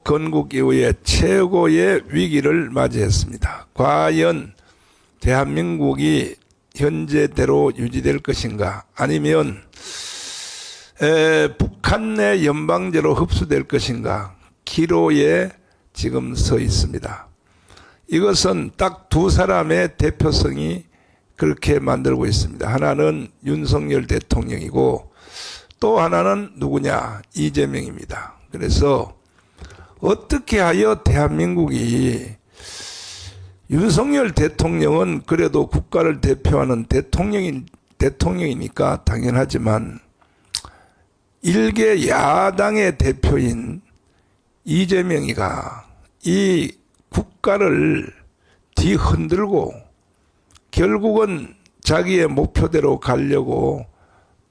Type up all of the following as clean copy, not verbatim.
건국 이후에 최고의 위기를 맞이했습니다. 과연 대한민국이 현재대로 유지될 것인가, 아니면 북한 내 연방제로 흡수될 것인가, 기로에 지금 서 있습니다. 이것은 딱 두 사람의 대표성이 그렇게 만들고 있습니다. 하나는 윤석열 대통령이고 또 하나는 누구냐, 이재명입니다. 그래서 어떻게 하여 대한민국이, 윤석열 대통령은 그래도 국가를 대표하는 대통령이니까 당연하지만 일개 야당의 대표인 이재명이가 이 국가를 뒤흔들고 결국은 자기의 목표대로 가려고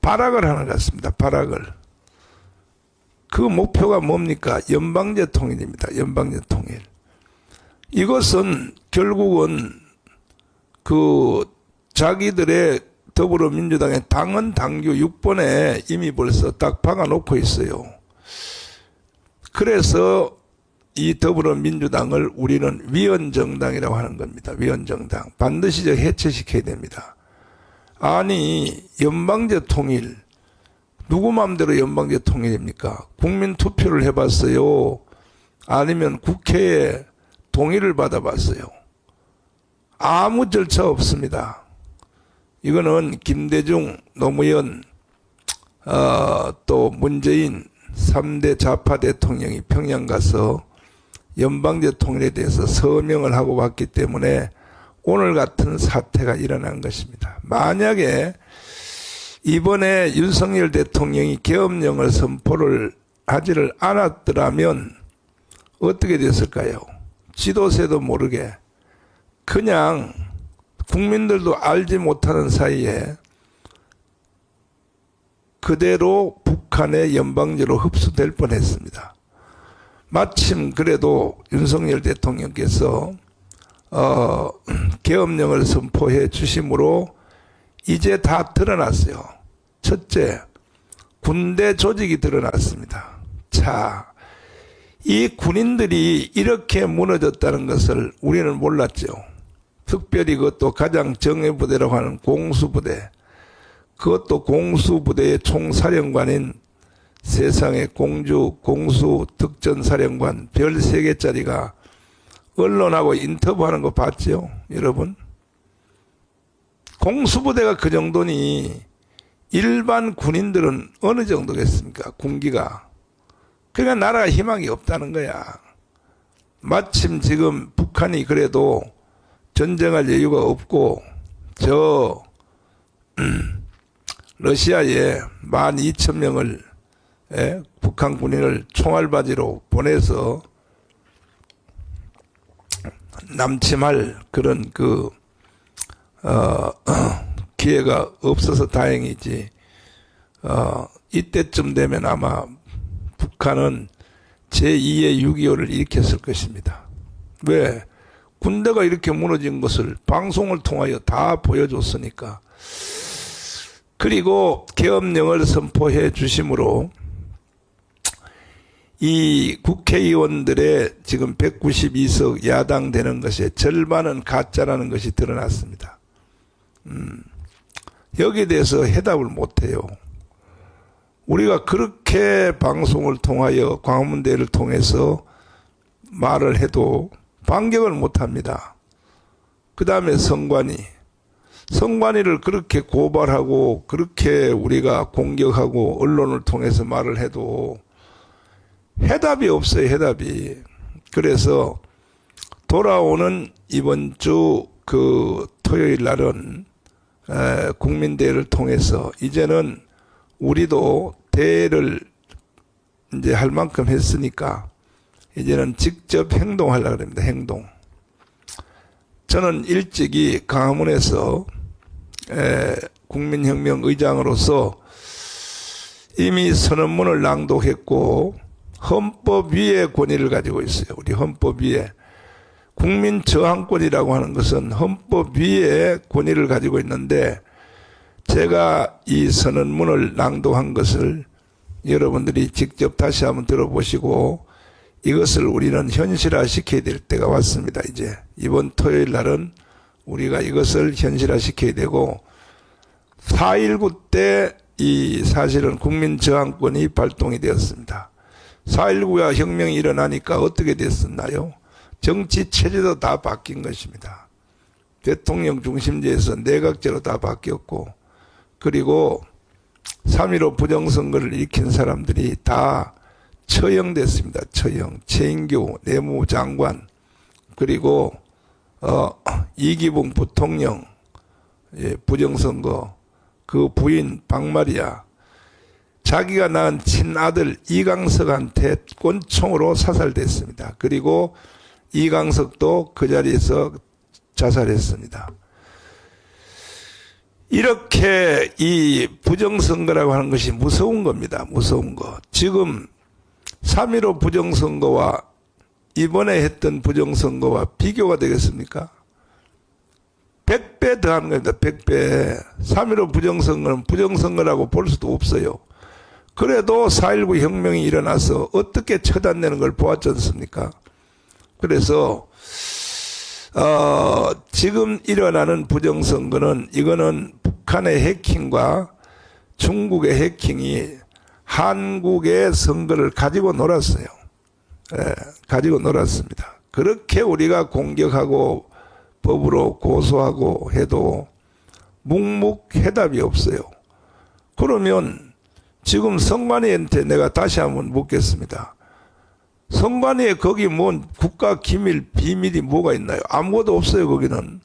발악을 하는 것 같습니다. 발악을. 그 목표가 뭡니까? 연방제 통일입니다. 연방제 통일. 이것은 결국은 그 자기들의 더불어민주당의 당헌 당규 6번에 이미 벌써 딱 박아놓고 있어요. 그래서 이 더불어민주당을 우리는 위헌정당이라고 하는 겁니다. 위헌정당. 반드시 해체시켜야 됩니다. 아니, 연방제 통일, 누구 마음대로 연방제 통일입니까? 국민 투표를 해봤어요? 아니면 국회에 동의를 받아봤어요? 아무 절차 없습니다. 이거는 김대중, 노무현, 또 문재인 3대 좌파 대통령이 평양 가서 연방제 통일에 대해서 서명을 하고 왔기 때문에 오늘 같은 사태가 일어난 것입니다. 만약에 이번에 윤석열 대통령이 계엄령을 선포를 하지를 않았더라면 어떻게 됐을까요? 지도새도 모르게 그냥 국민들도 알지 못하는 사이에 그대로 북한의 연방제로 흡수될 뻔했습니다. 마침 그래도 윤석열 대통령께서 계엄령을 선포해 주심으로 이제 다 드러났어요. 첫째, 군대 조직이 드러났습니다. 자, 이 군인들이 이렇게 무너졌다는 것을 우리는 몰랐죠. 특별히 그것도 가장 정예부대라고 하는 공수부대, 그것도 공수부대의 총사령관인 세상의 공수 특전사령관 별 3개짜리가 언론하고 인터뷰하는 거 봤죠, 여러분? 공수부대가 그 정도니 일반 군인들은 어느 정도겠습니까? 군기가. 그러니까 나라가 희망이 없다는 거야. 마침 지금 북한이 그래도 전쟁할 여유가 없고 러시아에 12,000명을 북한 군인을 총알바지로 보내서 남침할 그런 기회가 없어서 다행이지. 이때쯤 되면 아마 북한은 제2의 6.25를 일으켰을 것입니다. 왜? 군대가 이렇게 무너진 것을 방송을 통하여 다 보여줬으니까. 그리고 계엄령을 선포해 주심으로 이 국회의원들의 지금 192석 야당 되는 것의 절반은 가짜라는 것이 드러났습니다. 여기에 대해서 해답을 못해요. 우리가 그렇게 방송을 통하여 광화문대회를 통해서 말을 해도 반격을 못합니다. 그 다음에 성관이를 그렇게 고발하고 그렇게 우리가 공격하고 언론을 통해서 말을 해도 해답이 없어요, 해답이. 그래서 돌아오는 이번 주 토요일 날은 국민대회를 통해서 이제는 우리도 대회를 이제 할 만큼 했으니까 이제는 직접 행동하려고 합니다. 행동. 저는 일찍이 광화문에서 국민혁명 의장으로서 이미 선언문을 낭독했고 헌법 위의 권위를 가지고 있어요. 우리 헌법 위에. 국민 저항권이라고 하는 것은 헌법 위의 권위를 가지고 있는데 제가 이 선언문을 낭독한 것을 여러분들이 직접 다시 한번 들어보시고 이것을 우리는 현실화 시켜야 될 때가 왔습니다. 이제 이번 토요일 날은 우리가 이것을 현실화 시켜야 되고 4.19 때 이 사실은 국민저항권이 발동이 되었습니다. 4.19가 혁명이 일어나니까 어떻게 됐었나요? 정치 체제도 다 바뀐 것입니다. 대통령 중심제에서 내각제로 다 바뀌었고, 그리고 3.15 부정선거를 일으킨 사람들이 다 처형됐습니다. 처형. 최인규 내무장관, 그리고 이기붕 부통령, 부정선거, 그 부인 박마리아, 자기가 낳은 친아들 이강석한테 권총으로 사살됐습니다. 그리고 이강석도 그 자리에서 자살했습니다. 이렇게 이 부정선거라고 하는 것이 무서운 겁니다. 무서운 거. 지금 3.15 부정선거와 이번에 했던 부정선거와 비교가 되겠습니까? 100배 더하는 겁니다. 100배. 3.15 부정선거는 부정선거라고 볼 수도 없어요. 그래도 4.19 혁명이 일어나서 어떻게 처단되는 걸 보았지 않습니까? 그래서 지금 일어나는 부정선거는 이거는 북한의 해킹과 중국의 해킹이 한국의 선거를 가지고 놀았어요. 가지고 놀았습니다. 그렇게 우리가 공격하고 법으로 고소하고 해도 묵묵해답이 없어요. 그러면 지금 선관위한테 내가 다시 한번 묻겠습니다. 선관위에 거기 뭔 국가 기밀 비밀이 뭐가 있나요? 아무것도 없어요. 거기는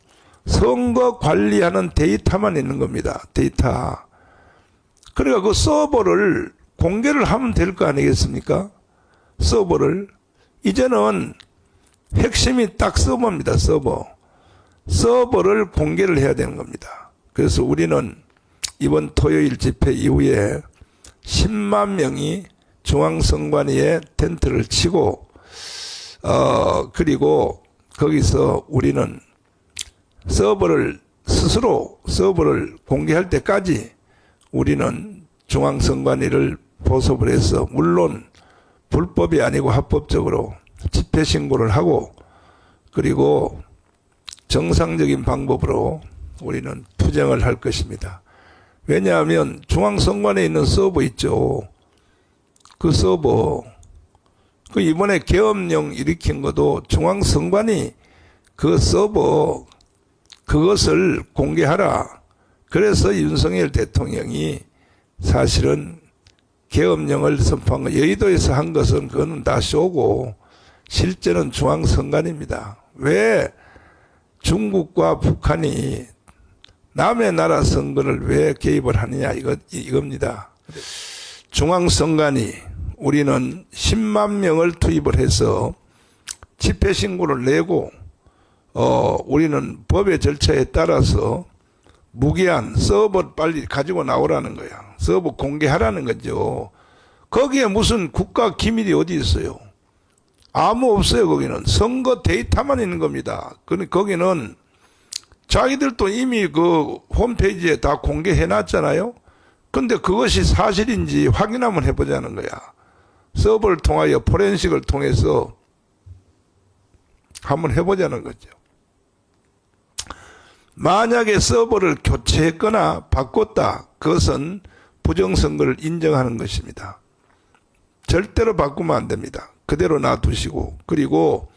선거 관리하는 데이터만 있는 겁니다. 데이터. 그러니까 그 서버를 공개를 하면 될 거 아니겠습니까? 서버를. 이제는 핵심이 딱 서버입니다. 서버. 서버를 공개를 해야 되는 겁니다. 그래서 우리는 이번 토요일 집회 이후에 10만 명이 중앙선관위에 텐트를 치고 그리고 거기서 우리는 서버를 스스로 서버를 공개할 때까지 우리는 중앙선관위를 포섭을 해서 물론 불법이 아니고 합법적으로 집회 신고를 하고 그리고 정상적인 방법으로 우리는 투쟁을 할 것입니다. 왜냐하면 중앙선관위에 있는 서버 있죠. 그 서버, 그 이번에 계엄령 일으킨 것도 중앙선관위 그 서버 그것을 공개하라. 그래서 윤석열 대통령이 사실은 계엄령을 선포한 거, 여의도에서 한 것은 그거는 다 쇼고 실제는 중앙선관위입니다. 왜 중국과 북한이 남의 나라 선거를 왜 개입을 하느냐 이겁니다. 중앙선관위 우리는 10만 명을 투입을 해서 집회 신고를 내고 우리는 법의 절차에 따라서 무기한 서버 빨리 가지고 나오라는 거야. 서버 공개하라는 거죠. 거기에 무슨 국가 기밀이 어디 있어요? 아무 없어요. 거기는 선거 데이터만 있는 겁니다. 거기는 자기들도 이미 그 홈페이지에 다 공개해 놨잖아요. 근데 그것이 사실인지 확인 한번 해보자는 거야. 서버를 통하여 포렌식을 통해서 한번 해보자는 거죠. 만약에 서버를 교체했거나 바꿨다. 그것은 부정선거를 인정하는 것입니다. 절대로 바꾸면 안 됩니다. 그대로 놔두시고 그리고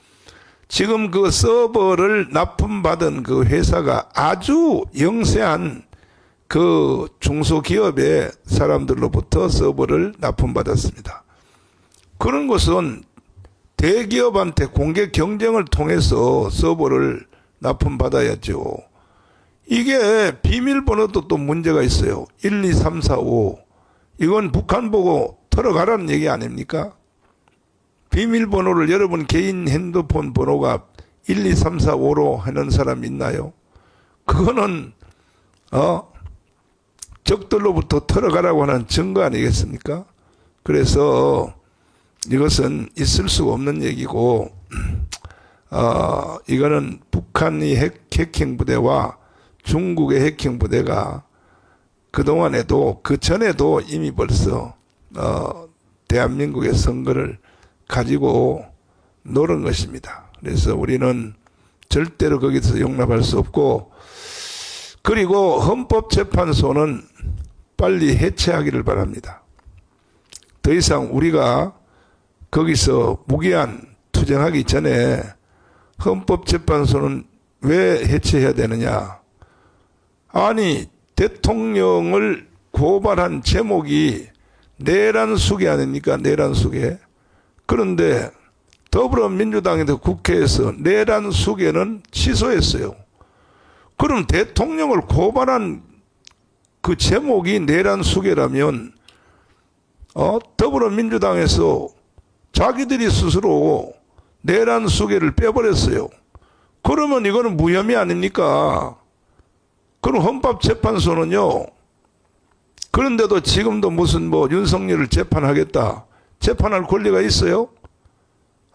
지금 그 서버를 납품받은 그 회사가 아주 영세한 그 중소기업의 사람들로부터 서버를 납품받았습니다. 그런 것은 대기업한테 공개 경쟁을 통해서 서버를 납품받아야죠. 이게 비밀번호도 또 문제가 있어요. 1, 2, 3, 4, 5. 이건 북한 보고 털어가라는 얘기 아닙니까? 비밀번호를 여러분 개인 핸드폰 번호가 1, 2, 3, 4, 5로 하는 사람 있나요? 그거는 적들로부터 털어가라고 하는 증거 아니겠습니까? 그래서 이것은 있을 수가 없는 얘기고 이거는 북한의 해킹 부대와 중국의 해킹 부대가 그동안에도 그 전에도 이미 벌써 대한민국의 선거를 가지고 노린 것입니다. 그래서 우리는 절대로 거기서 용납할 수 없고, 그리고 헌법재판소는 빨리 해체하기를 바랍니다. 더 이상 우리가 거기서 무기한 투쟁하기 전에 헌법재판소는 왜 해체해야 되느냐? 아니, 대통령을 고발한 제목이 내란수계 아닙니까? 내란수계. 그런데 더불어민주당에서 국회에서 내란수계는 취소했어요. 그럼 대통령을 고발한 그 제목이 내란수계라면 더불어민주당에서 자기들이 스스로 내란수계를 빼버렸어요. 그러면 이거는 무혐의 아닙니까? 그럼 헌법재판소는요, 그런데도 지금도 무슨 윤석열을 재판하겠다, 재판할 권리가 있어요?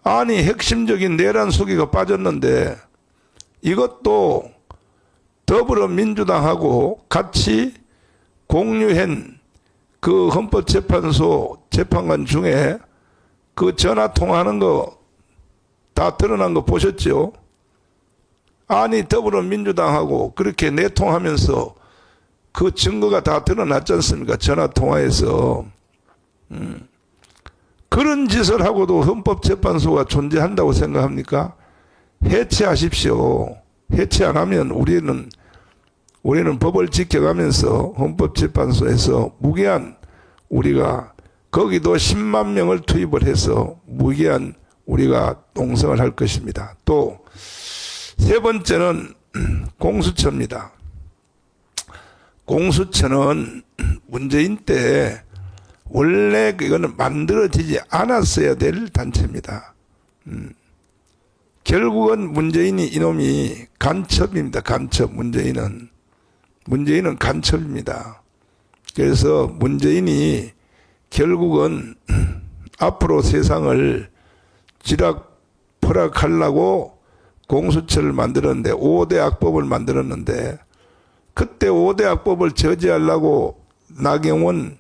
아니, 핵심적인 내란 수기가 빠졌는데 이것도 더불어민주당하고 같이 공유한 그 헌법재판소 재판관 중에 그 전화 통화하는 거 다 드러난 거 보셨죠? 아니, 더불어민주당하고 그렇게 내통하면서 그 증거가 다 드러났지 않습니까? 전화 통화에서. 그런 짓을 하고도 헌법재판소가 존재한다고 생각합니까? 해체하십시오. 해체 안 하면 우리는 법을 지켜가면서 헌법재판소에서 무기한, 우리가 거기도 10만 명을 투입을 해서 무기한 우리가 농성을 할 것입니다. 또 세 번째는 공수처입니다. 공수처는 문재인 때 원래 이거는 만들어지지 않았어야 될 단체입니다. 결국은 문재인이, 이놈이 간첩입니다. 간첩. 문재인은 간첩입니다. 그래서 문재인이 결국은 앞으로 세상을 쥐락펴락하려고 공수처를 만들었는데, 5대 악법을 만들었는데, 그때 5대 악법을 저지하려고 나경원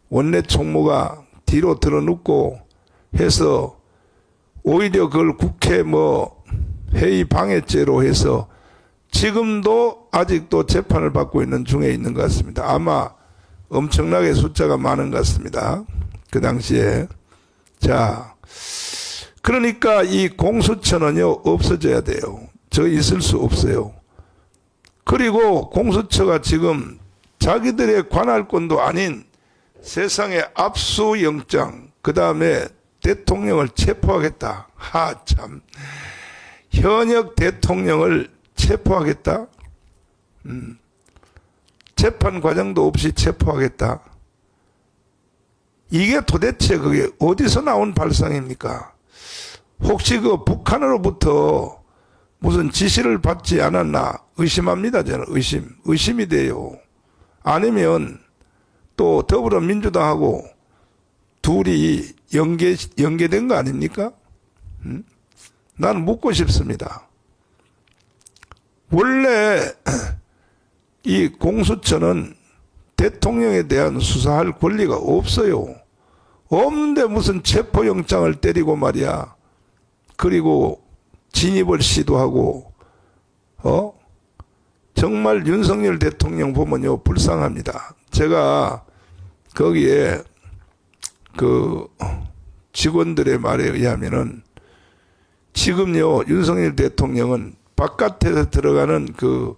원내 총무가 뒤로 들어눕고 해서 오히려 그걸 국회 회의 방해죄로 해서 지금도 아직도 재판을 받고 있는 중에 있는 것 같습니다. 아마 엄청나게 숫자가 많은 것 같습니다. 그 당시에. 자, 그러니까 이 공수처는요, 없어져야 돼요. 저 있을 수 없어요. 그리고 공수처가 지금 자기들의 관할권도 아닌 세상의 압수영장, 그 다음에 대통령을 체포하겠다. 참. 현역 대통령을 체포하겠다. 재판 과정도 없이 체포하겠다. 이게 도대체 그게 어디서 나온 발상입니까? 혹시 그 북한으로부터 무슨 지시를 받지 않았나 의심합니다. 저는 의심이 돼요. 아니면 또 더불어민주당하고 둘이 연계된 거 아닙니까? 나는 묻고 싶습니다. 원래 이 공수처는 대통령에 대한 수사할 권리가 없어요. 없는데 무슨 체포영장을 때리고 말이야. 그리고 진입을 시도하고, 정말 윤석열 대통령 보면요, 불쌍합니다. 제가 거기에 그 직원들의 말에 의하면은 지금요, 윤석열 대통령은 바깥에서 들어가는 그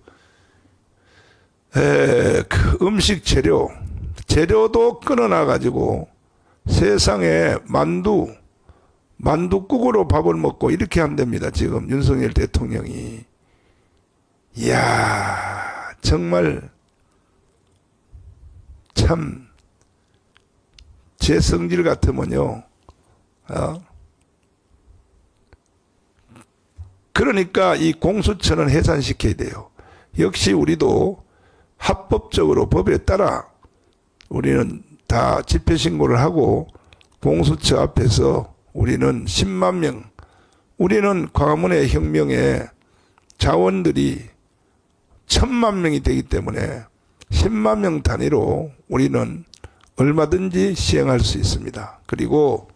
음식 재료도 끊어놔가지고 세상에 만두국으로 밥을 먹고 이렇게 한답니다. 지금 윤석열 대통령이. 이야, 정말 참 제 성질 같으면요. 그러니까 이 공수처는 해산시켜야 돼요. 역시 우리도 합법적으로 법에 따라 우리는 다 집회신고를 하고 공수처 앞에서 우리는 10만 명, 우리는 광화문의 혁명에 자원들이 1000만 명이 되기 때문에 10만 명 단위로 우리는 얼마든지 시행할 수 있습니다. 그리고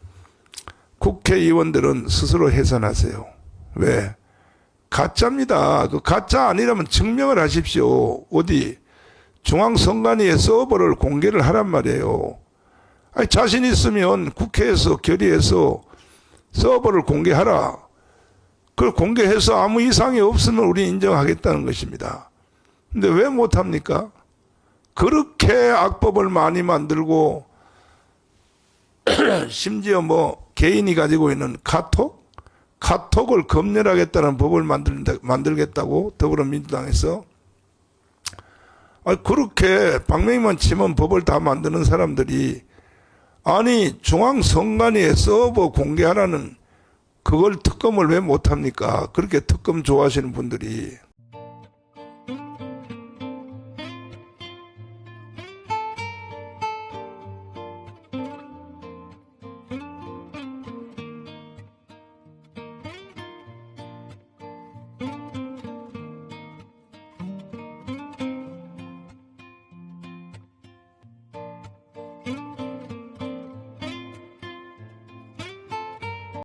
국회의원들은 스스로 해산하세요. 왜? 가짜입니다. 그 가짜 아니라면 증명을 하십시오. 어디? 중앙선관위의 서버를 공개를 하란 말이에요. 아니, 자신 있으면 국회에서 결의해서 서버를 공개하라. 그걸 공개해서 아무 이상이 없으면 우리 인정하겠다는 것입니다. 근데 왜 못합니까? 그렇게 악법을 많이 만들고 심지어 뭐 개인이 가지고 있는 카톡을 검열하겠다는 법을 만들겠다고 더불어민주당에서 그렇게 방맹이만 치면 법을 다 만드는 사람들이 아니 중앙선관위에 서버 공개하라는 그걸 특검을 왜 못합니까? 그렇게 특검 좋아하시는 분들이.